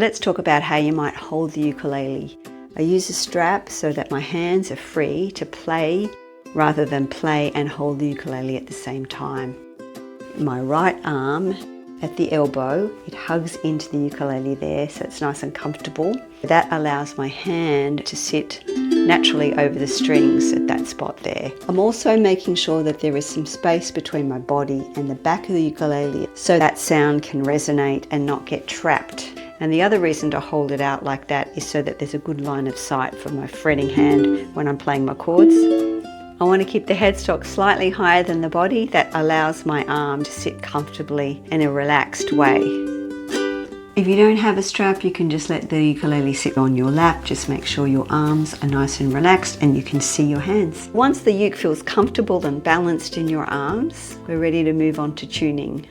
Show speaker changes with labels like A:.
A: Let's talk about how you might hold the ukulele. I use a strap so that my hands are free to play rather than play and hold the ukulele at the same time. My right arm at the elbow, it hugs into the ukulele there, so it's nice and comfortable. That allows my hand to sit naturally over the strings at that spot there. I'm also making sure that there is some space between my body and the back of the ukulele so that sound can resonate and not get trapped. And the other reason to hold it out like that is so that there's a good line of sight for my fretting hand when I'm playing my chords. I want to keep the headstock slightly higher than the body. That allows my arm to sit comfortably in a relaxed way. If you don't have a strap, you can just let the ukulele sit on your lap. Just make sure your arms are nice and relaxed and you can see your hands. Once the uke feels comfortable and balanced in your arms, we're ready to move on to tuning.